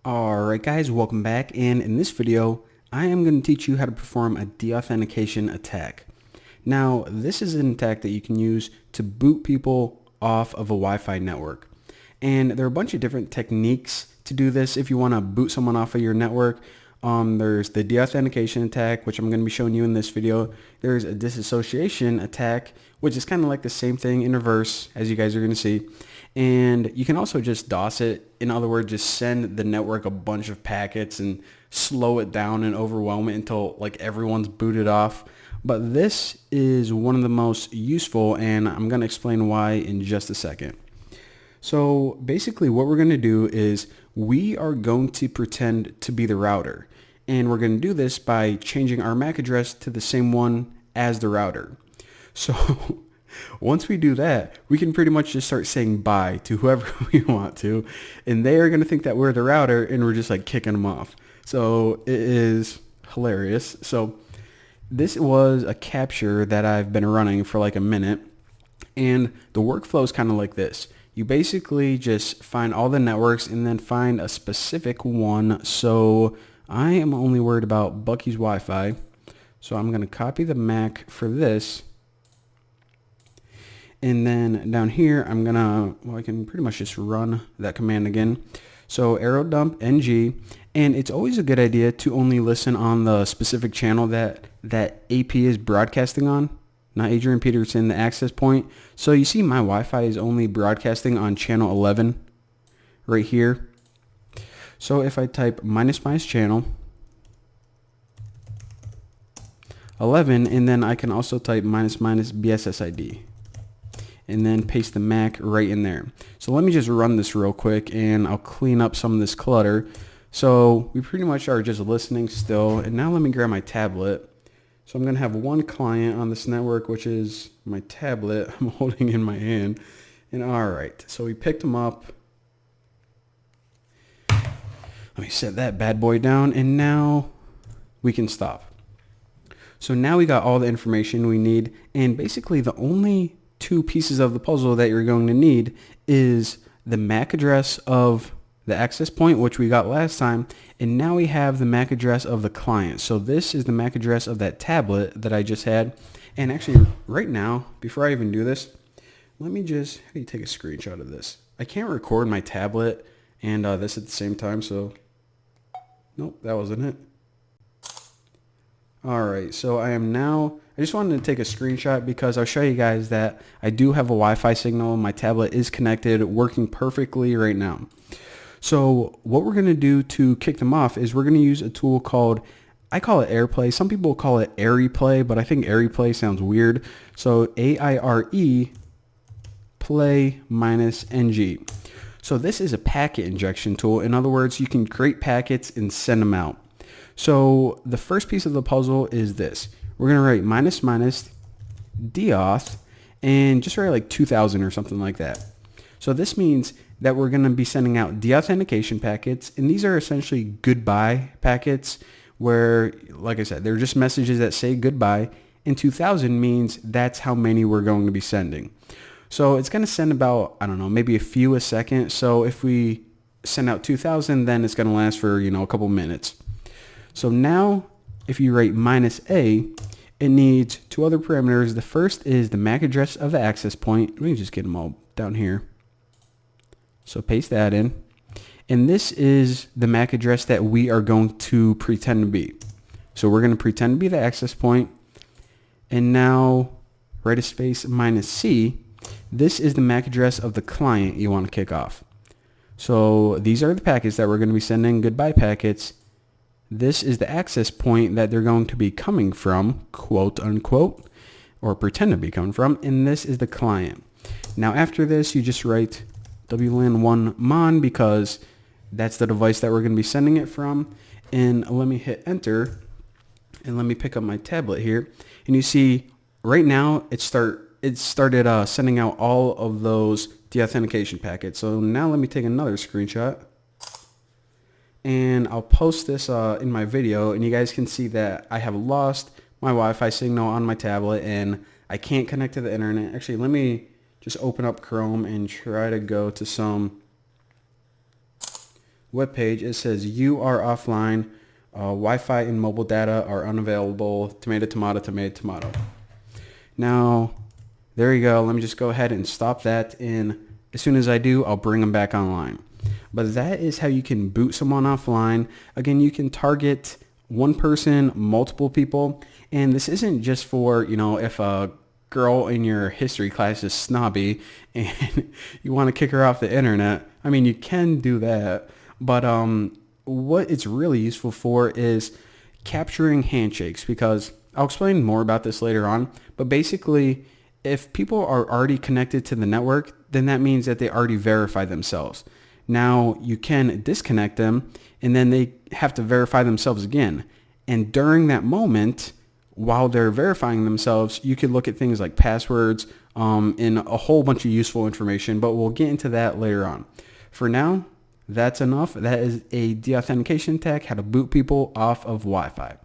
Alright guys, welcome back, and in this video I am going to teach you how to perform a deauthentication attack. Now this is an attack that you can use to boot people off of a Wi-Fi network, and there are a bunch of different techniques to do this. If you want to boot someone off of your network, there's the deauthentication attack, which I'm going to be showing you in this video. There's a disassociation attack, which is kind of like the same thing in reverse, as you guys are going to see. And you can also just DOS it. In other words, just send the network a bunch of packets and slow it down and overwhelm it until like everyone's booted off. But this is one of the most useful, and I'm going to explain why in just a second. So basically what we're going to do is we are going to pretend to be the router. And we're going to do this by changing our MAC address to the same one as the router. So once we do that, we can pretty much just start saying bye to whoever we want to, and they are going to think that we're the router and we're just like kicking them off. So it is hilarious. So this was a capture that I've been running for like a minute, and the workflow is kind of like this. You basically just find all the networks and then find a specific one. So I am only worried about Bucky's Wi-Fi. So I'm going to copy the MAC for this. And then down here, I'm going to, well, I can pretty much just run that command again. So arrow dump ng, and it's always a good idea to only listen on the specific channel that AP is broadcasting on, not Adrian Peterson, the access point. So you see my Wi-Fi is only broadcasting on channel 11 right here. So if I type -- channel 11, and then I can also type -- BSSID. And then paste the MAC right in there. So let me just run this real quick and I'll clean up some of this clutter. So we pretty much are just listening still. And now let me grab my tablet. So I'm going to have one client on this network, which is my tablet I'm holding in my hand. And all right, so we picked them up. Let me set that bad boy down, and now we can stop. So now we got all the information we need, and basically the only two pieces of the puzzle that you're going to need is the MAC address of the access point, which we got last time, and now we have the MAC address of the client. So this is the MAC address of that tablet that I just had. And actually right now, before I even do this, let me just, how do you take a screenshot of this? I can't record my tablet and this at the same time, so nope, that wasn't it. Alright, so I just wanted to take a screenshot because I'll show you guys that I do have a Wi-Fi signal. My tablet is connected, working perfectly right now. So what we're going to do to kick them off is we're going to use a tool called, I call it AirPlay. Some people call it AirPlay, but I think AirPlay sounds weird. So AIRE play -ng. So this is a packet injection tool. In other words, you can create packets and send them out. So the first piece of the puzzle is this. We're going to write -- Deauth and just write like 2000 or something like that. So this means that we're going to be sending out deauthentication packets, and these are essentially goodbye packets where, like I said, they're just messages that say goodbye, and 2000 means that's how many we're going to be sending. So it's going to send about, I don't know, maybe a few a second. So if we send out 2000, then it's going to last for, a couple minutes. So now if you write -a, it needs two other parameters. The first is the MAC address of the access point. Let me just get them all down here. So paste that in. And this is the MAC address that we are going to pretend to be. So we're going to pretend to be the access point. And now write a space -c. This is the MAC address of the client you want to kick off. So these are the packets that we're going to be sending, goodbye packets. This is the access point that they're going to be coming from, quote unquote, or pretend to be coming from, and this is the client. Now after this, you just write WLAN1 mon because that's the device that we're going to be sending it from. And let me hit enter, and let me pick up my tablet here. And you see right now it started sending out all of those deauthentication packets. So now let me take another screenshot. And I'll post this in my video, and you guys can see that I have lost my Wi-Fi signal on my tablet and I can't connect to the internet. Actually, let me just open up Chrome and try to go to some webpage, it says you are offline. Wi-Fi and mobile data are unavailable. Tomato, tomato, tomato, tomato. Now, there you go. Let me just go ahead and stop that. And as soon as I do, I'll bring them back online. But that is how you can boot someone offline. Again, you can target one person, multiple people. And this isn't just for, if a girl in your history class is snobby and you want to kick her off the internet. I mean, you can do that. But what it's really useful for is capturing handshakes, because I'll explain more about this later on. But basically, if people are already connected to the network, then that means that they already verified themselves. Now you can disconnect them and then they have to verify themselves again. And during that moment, while they're verifying themselves, you could look at things like passwords and a whole bunch of useful information, but we'll get into that later on. For now, that's enough. That is a deauthentication attack, how to boot people off of Wi-Fi.